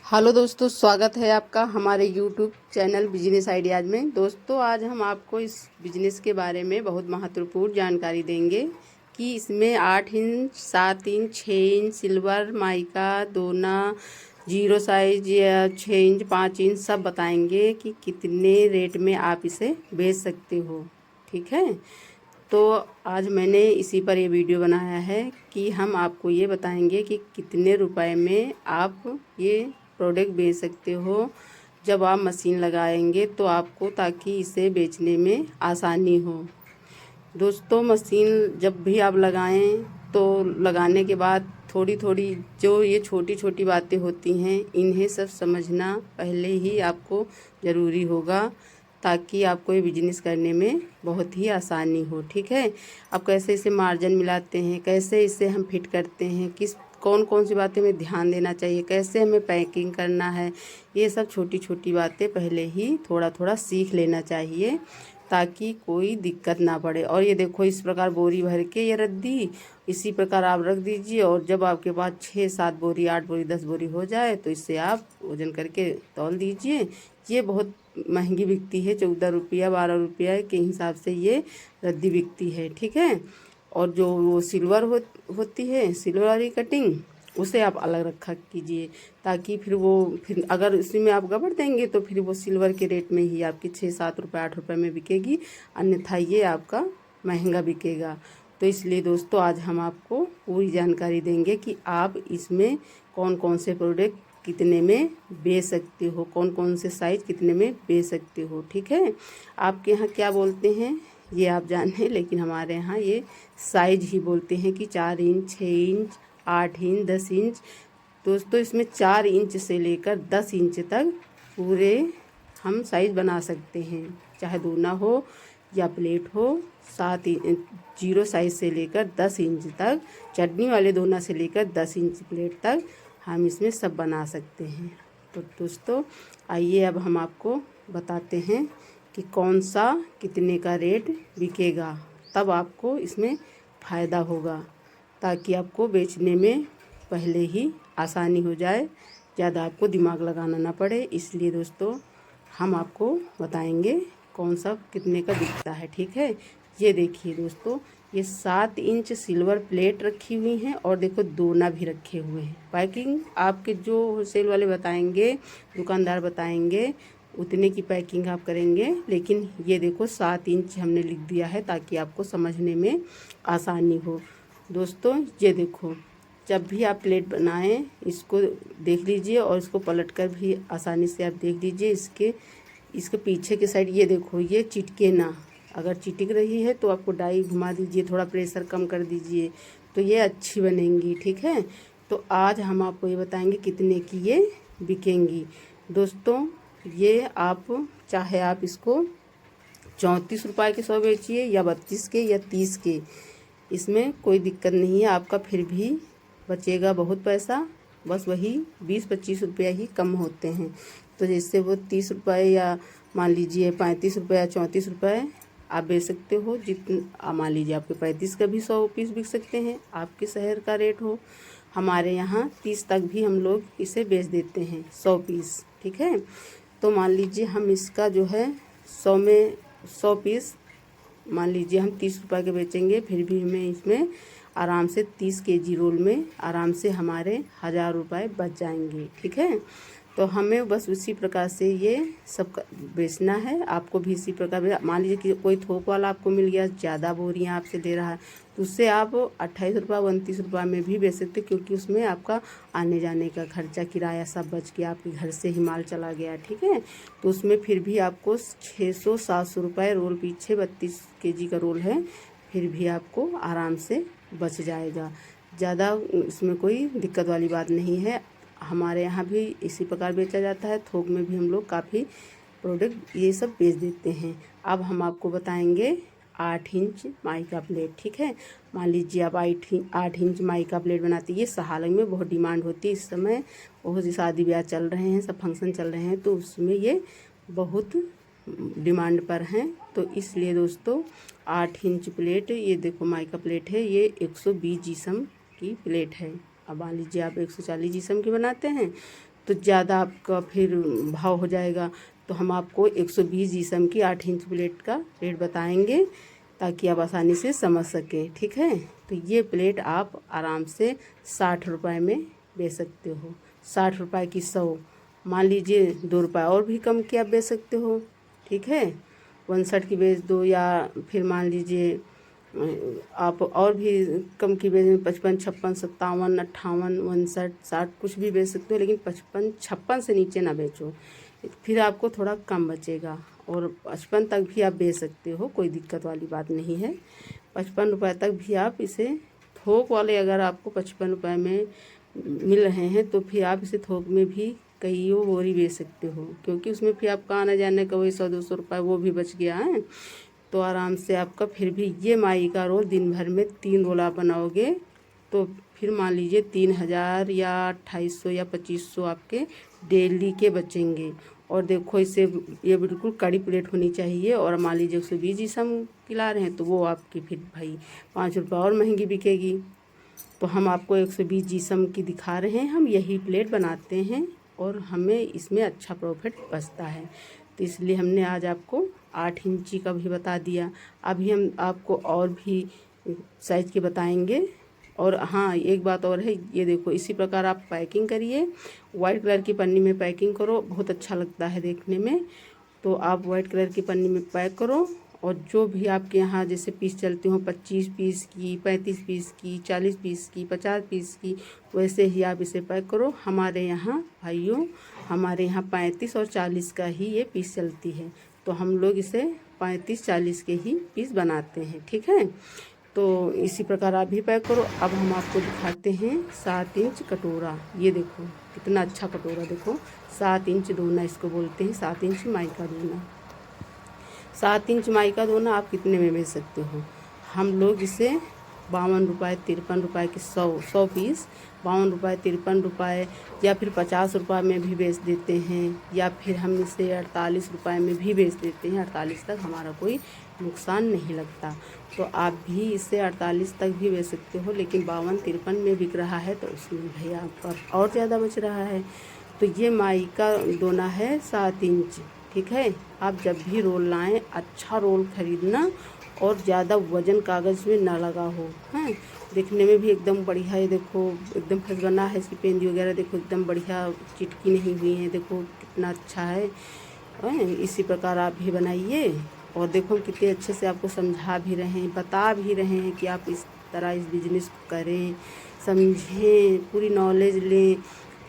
Hello दोस्तों, स्वागत है आपका हमारे यूट्यूब चैनल बिजनेस आइडियाज़ में। दोस्तों, आज हम आपको इस बिज़नेस के बारे में बहुत महत्वपूर्ण जानकारी देंगे कि इसमें 8 inch, 7 inch, 6 inch silver, mica, दोना, जीरो साइज या 6 इंच, 5 इंच सब बताएंगे कि कितने रेट में आप इसे बेच सकते हो। ठीक है, तो आज मैंने इसी पर ये वीडियो बनाया है कि हम आपको ये बताएंगे कि कितने रुपए में आप ये प्रोडक्ट बेच सकते हो जब आप मशीन लगाएंगे तो आपको, ताकि इसे बेचने में आसानी हो। दोस्तों, मशीन जब भी आप लगाएं तो लगाने के बाद थोड़ी थोड़ी जो ये छोटी छोटी बातें होती हैं, इन्हें सब समझना पहले ही आपको ज़रूरी होगा, ताकि आपको ये बिजनेस करने में बहुत ही आसानी हो। ठीक है, आप कैसे इसे मार्जिन मिलाते हैं, कैसे इसे हम फिट करते हैं, किस कौन कौन सी बातें में ध्यान देना चाहिए, कैसे हमें पैकिंग करना है, ये सब छोटी छोटी बातें पहले ही थोड़ा थोड़ा सीख लेना चाहिए, ताकि कोई दिक्कत ना पड़े। और ये देखो, इस प्रकार बोरी भर के ये रद्दी इसी प्रकार आप रख दीजिए, और जब आपके पास 6-7 बोरी, 8 बोरी, 10 बोरी हो जाए तो इससे आप वजन करके तौल दीजिए। ये बहुत महंगी बिकती है, 14 रुपया 12 रुपया के हिसाब से ये रद्दी बिकती है। ठीक है, और जो वो सिल्वर होती है, सिल्वर वाली कटिंग, उसे आप अलग रखा कीजिए, ताकि फिर अगर इसी में आप गबड़ देंगे तो फिर वो सिल्वर के रेट में ही आपकी 6-7 रुपये 8 रुपये में बिकेगी, अन्यथा ये आपका महंगा बिकेगा। तो इसलिए दोस्तों, आज हम आपको पूरी जानकारी देंगे कि आप इसमें कौन कौन से प्रोडक्ट कितने में बेच सकते हो, कौन कौन से साइज़ कितने में बेच सकते हो। ठीक है, आपके यहाँ क्या बोलते हैं ये आप जाने, लेकिन हमारे यहाँ ये साइज ही बोलते हैं कि 4 इंच, 6 इंच, 8 इंच, 10 इंच। दोस्तों, इसमें 4 इंच से लेकर 10 इंच तक पूरे हम साइज़ बना सकते हैं, चाहे दोना हो या प्लेट हो। 7 इंच जीरो साइज़ से लेकर 10 इंच तक, चटनी वाले दोना से लेकर 10 इंच प्लेट तक हम इसमें सब बना सकते हैं। तो दोस्तों, आइए अब हम आपको बताते हैं कि कौन सा कितने का रेट बिकेगा, तब आपको इसमें फ़ायदा होगा, ताकि आपको बेचने में पहले ही आसानी हो जाए, ज़्यादा आपको दिमाग लगाना ना पड़े। इसलिए दोस्तों, हम आपको बताएंगे कौन सा कितने का बिकता है। ठीक है, ये देखिए दोस्तों, ये 7 इंच सिल्वर प्लेट रखी हुई हैं, और देखो दोना भी रखे हुए हैं। पैकिंग आपके जो होलसेल वाले बताएंगे, दुकानदार बताएंगे, उतने की पैकिंग आप करेंगे। लेकिन ये देखो 7 इंच हमने लिख दिया है, ताकि आपको समझने में आसानी हो। दोस्तों, ये देखो, जब भी आप प्लेट बनाएं इसको देख लीजिए, और इसको पलट कर भी आसानी से आप देख लीजिए। इसके पीछे के साइड ये देखो, ये चिटके ना, अगर चिटक रही है तो आपको डाई घुमा दीजिए, थोड़ा प्रेशर कम कर दीजिए, तो ये अच्छी बनेंगी। ठीक है, तो आज हम आपको ये बताएंगे कितने की ये बिकेंगी। दोस्तों, ये आप चाहे आप इसको 34 रुपये के 100 बेचिए, या 32 के, या 30 के, इसमें कोई दिक्कत नहीं है, आपका फिर भी बचेगा बहुत पैसा। बस वही 20-25 रुपया ही कम होते हैं। तो जैसे वो 30 रुपये, या मान लीजिए 35 रुपये या 34 रुपये आप बेच सकते हो। जितना मान लीजिए आपके 35 का भी 100 पीस बिक सकते हैं, आपके शहर का रेट हो। हमारे यहाँ 30 तक भी हम लोग इसे बेच देते हैं, 100 पीस। ठीक है, तो मान लीजिए हम इसका जो है 100 में 100 पीस, मान लीजिए हम 30 रुपये के बेचेंगे, फिर भी हमें इसमें आराम से 30 केजी रोल में आराम से हमारे 1000 रुपये बच जाएंगे। ठीक है, तो हमें बस उसी प्रकार से ये सब बेचना है। आपको भी इसी प्रकार, मान लीजिए कि कोई थोक वाला आपको मिल गया, ज़्यादा बोरियां आपसे ले रहा है, तो उससे आप 28 रुपये 29 रुपये में भी बेच सकते, क्योंकि उसमें आपका आने जाने का खर्चा, किराया सब बच के आपके घर से ही माल चला गया। ठीक है, तो उसमें फिर भी आपको 600-700 रुपये रोल, पीछे 32 केजी का रोल है, फिर भी आपको आराम से बच जाएगा। ज़्यादा इसमें कोई दिक्कत वाली बात नहीं है। हमारे यहाँ भी इसी प्रकार बेचा जाता है, थोक में भी हम लोग काफ़ी प्रोडक्ट ये सब बेच देते हैं। अब हम आपको बताएंगे 8 इंच माइका प्लेट। ठीक है, मान लीजिए आप 8 इंच माइका प्लेट बनाती है। ये सहारनपुर में बहुत डिमांड होती है इस समय, बहुत सी शादी ब्याह चल रहे हैं, सब फंक्शन चल रहे हैं, तो उसमें ये बहुत डिमांड पर हैं। तो इसलिए दोस्तों, 8 इंच प्लेट, ये देखो माइका प्लेट है, ये 120 जीसम की प्लेट है। अब मान लीजिए आप 140 जीसम की बनाते हैं, तो ज़्यादा आपका फिर भाव हो जाएगा। तो हम आपको 120 जीसम की 8 इंच प्लेट का रेट बताएंगे ताकि आप आसानी से समझ सकें, ठीक है। तो ये प्लेट आप आराम से 60 रुपये में बेच सकते हो। 60 रुपये की 100, मान लीजिए 2 रुपये और भी कम के आप बेच सकते हो, ठीक है। 59 की बेच दो, या फिर मान लीजिए आप और भी कम की बेच 55, 56, 57, 58, 59, 60 कुछ भी बेच सकते हो, लेकिन 55, 56 से नीचे ना बेचो, फिर आपको थोड़ा कम बचेगा। और 55 तक भी आप बेच सकते हो, कोई दिक्कत वाली बात नहीं है। 55 रुपये तक भी आप इसे थोक वाले अगर आपको 55 रुपये में मिल रहे हैं तो फिर आप इसे थोक में भी कईयों बोरी बेच सकते हो, क्योंकि उसमें फिर आपका आने जाने का वही 100-200 रुपये वो भी बच गया है। तो आराम से आपका फिर भी ये माई का रोल दिन भर में 3 रोल आप बनाओगे तो फिर मान लीजिए 3000 या 2800 या 2500 आपके डेली के बचेंगे। और देखो इसे ये बिल्कुल कड़ी प्लेट होनी चाहिए। और मान लीजिए 120 जीसम खिला रहे हैं तो वो आपकी फिर भाई 5 रुपये और महंगी बिकेगी। तो हम आपको 120 जीसम की दिखा रहे हैं, हम यही प्लेट बनाते हैं और हमें इसमें अच्छा प्रॉफिट बचता है। तो इसलिए हमने आज आपको 8 इंची का भी बता दिया। अभी हम आपको और भी साइज़ के बताएंगे। और हाँ, एक बात और है, ये देखो इसी प्रकार आप पैकिंग करिए, वाइट कलर की पन्नी में पैकिंग करो, बहुत अच्छा लगता है देखने में। तो आप वाइट कलर की पन्नी में पैक करो। और जो भी आपके यहाँ जैसे पीस चलते हो 25 पीस की, 35 पीस की, 40 पीस की, 50 पीस की, वैसे ही आप इसे पैक करो। हमारे यहाँ भाइयों, हमारे यहाँ 35 और 40 का ही ये पीस चलती है, तो हम लोग इसे 35-40 के ही पीस बनाते हैं, ठीक है। तो इसी प्रकार आप भी पैक करो। अब हम आपको दिखाते हैं 7 इंच कटोरा। ये देखो कितना अच्छा कटोरा, देखो 7 इंच दोना इसको बोलते हैं, 7 इंच माइका दोना। 7 इंच माइका दोना आप कितने में बेच सकते हो? हम लोग इसे 52 रुपये, 53 रुपये की 100 पीस 52 रुपये, 53 रुपये या फिर 50 रुपये में भी बेच देते हैं, या फिर हम इसे 48 रुपये में भी बेच देते हैं। 48 तक हमारा कोई नुकसान नहीं लगता। तो आप भी इसे 48 तक भी बेच सकते हो, लेकिन 52-53 में बिक रहा है तो उसमें भैया आपका और ज़्यादा बच रहा है। तो ये माइका दोना है 7 इंच, ठीक है। आप जब भी रोल लाएं अच्छा रोल खरीदना और ज़्यादा वज़न कागज़ में ना लगा हो, हैं। देखने में भी एकदम बढ़िया है, देखो एकदम फ्रेश बना है, इसकी पेंदी वगैरह देखो एकदम बढ़िया चिटकी नहीं हुई है, देखो कितना अच्छा है। इसी प्रकार आप भी बनाइए। और देखो कितने अच्छे से आपको समझा भी रहे हैं, बता भी रहे हैं कि आप इस तरह इस बिज़नेस को करें, समझें, पूरी नॉलेज लें,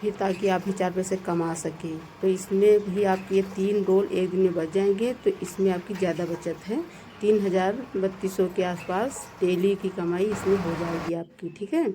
फिर ताकि आप भी 4 पैसे कमा सकें। तो इसमें भी आपके 3 रोल एक दिन में बच जाएंगे, तो इसमें आपकी ज़्यादा बचत है। 3000-3200 के आसपास डेली की कमाई इसमें हो जाएगी आपकी, ठीक है।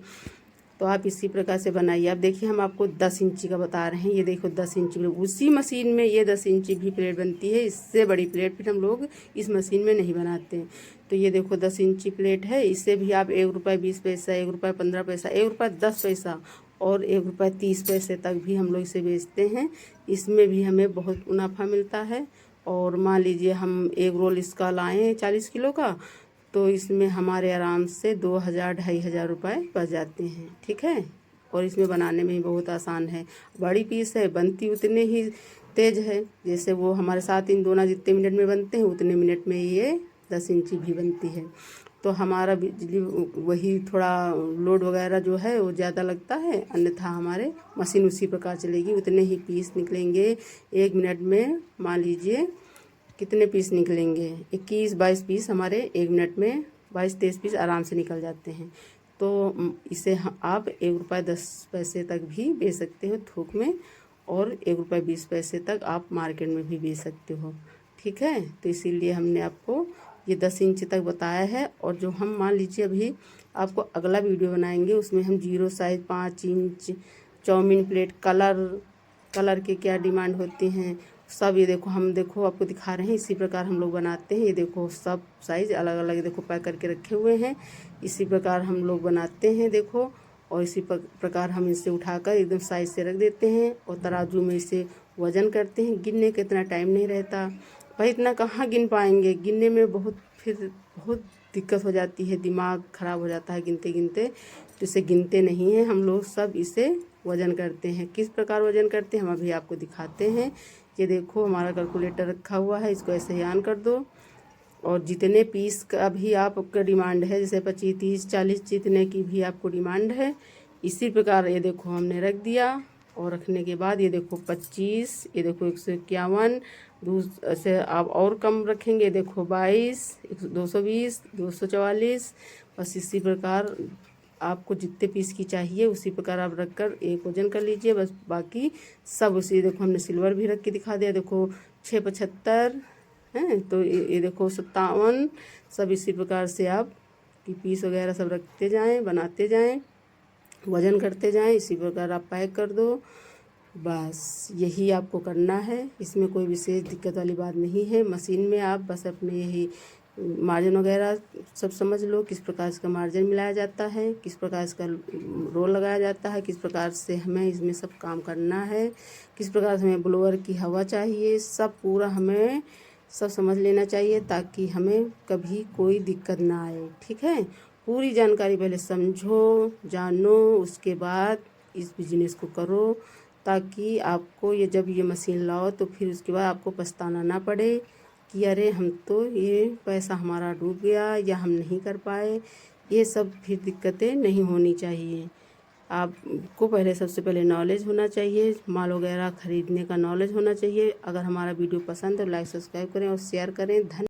तो आप इसी प्रकार से बनाइए। अब देखिए हम आपको 10 इंची का बता रहे हैं। ये देखो 10 इंची, उसी मशीन में ये 10 इंची भी प्लेट बनती है। इससे बड़ी प्लेट फिर हम लोग इस मशीन में नहीं बनाते। तो ये देखो 10 इंची प्लेट है। इससे भी आप 1 रुपये 20 पैसा, 1 रुपये 15 पैसा, 1 रुपये 10 पैसा और 1 रुपये 30 पैसे तक भी हम लोग इसे बेचते हैं। इसमें भी हमें बहुत मुनाफा मिलता है। और मान लीजिए हम एक रोल इसका लाएँ 40 किलो का, तो इसमें हमारे आराम से 2000-2500 रुपये बच जाते हैं, ठीक है। और इसमें बनाने में ही बहुत आसान है। बड़ी पीस है, बनती उतने ही तेज़ है, जैसे वो हमारे 7 इंच दोना जितने मिनट में बनते हैं उतने मिनट में ये 10 इंची भी बनती है। तो हमारा बिजली वही थोड़ा लोड वगैरह जो है वो ज़्यादा लगता है, अन्यथा हमारे मशीन उसी प्रकार चलेगी, उतने ही पीस निकलेंगे 1 मिनट में। मान लीजिए कितने पीस निकलेंगे, 21-22 पीस हमारे 1 मिनट में 22-23 पीस आराम से निकल जाते हैं। तो इसे आप 1 रुपये 10 पैसे तक भी बेच सकते हो थोक में, और 1 रुपये 20 पैसे तक आप मार्केट में भी बेच सकते हो, ठीक है। तो इसीलिए हमने आपको ये 10 इंच तक बताया है। और जो हम मान लीजिए अभी आपको अगला वीडियो बनाएंगे उसमें हम 0 size 5 inch chowmein plate, colour के क्या डिमांड होती हैं सब, ये देखो हम देखो आपको दिखा रहे हैं। इसी प्रकार हम लोग बनाते हैं। ये देखो सब साइज़ अलग अलग देखो पैक करके रखे हुए हैं। इसी प्रकार हम लोग बनाते हैं देखो। और इसी प्रकार हम इसे उठाकर एकदम साइज़ से रख देते हैं और तराजू में इसे वज़न करते हैं। गिनने का इतना टाइम नहीं रहता भाई, इतना कहाँ गिन पाएंगे, गिनने में बहुत दिक्कत हो जाती है, दिमाग ख़राब हो जाता है गिनते गिनते। तो इसे गिनते नहीं हैं हम लोग, सब इसे वज़न करते हैं। किस प्रकार वज़न करते हैं हम अभी आपको दिखाते हैं। ये देखो हमारा कैलकुलेटर रखा हुआ है, इसको ऐसे ही ऑन कर दो और जितने पीस का भी आपका डिमांड है, जैसे 25, 30, 40 जितने की भी आपको डिमांड है, इसी प्रकार ये देखो हमने रख दिया। और रखने के बाद ये देखो 25, ये देखो 151, से आप और कम रखेंगे, देखो 22, 220, 244। बस इसी प्रकार आपको जितने पीस की चाहिए उसी प्रकार आप रख कर एक वजन कर लीजिए। बस बाकी सब उसी, देखो हमने सिल्वर भी रख के दिखा दिया, देखो 675 हैं, तो ये देखो 57। सब इसी प्रकार से आप की पीस वगैरह सब रखते जाएं, बनाते जाएं, वज़न करते जाएं, इसी प्रकार आप पैक कर दो। बस यही आपको करना है, इसमें कोई विशेष दिक्कत वाली बात नहीं है। मशीन में आप बस अपने यही मार्जिन वगैरह सब समझ लो, किस प्रकार इसका मार्जिन मिलाया जाता है, किस प्रकार इसका रोल लगाया जाता है, किस प्रकार से हमें इसमें सब काम करना है, किस प्रकार से हमें ब्लोअर की हवा चाहिए, सब पूरा हमें सब समझ लेना चाहिए ताकि हमें कभी कोई दिक्कत ना आए। ठीक है, पूरी जानकारी पहले समझो, जानो, उसके बाद इस बिजनेस को करो ताकि आपको ये जब ये मशीन लाओ तो फिर उसके बाद आपको पछताना ना पड़े कि अरे हम तो ये पैसा हमारा डूब गया या हम नहीं कर पाए। ये सब फिर दिक्कतें नहीं होनी चाहिए। आपको पहले सबसे पहले नॉलेज होना चाहिए, माल वगैरह ख़रीदने का नॉलेज होना चाहिए। अगर हमारा वीडियो पसंद है तो लाइक सब्सक्राइब करें और शेयर करें। धन्यवाद।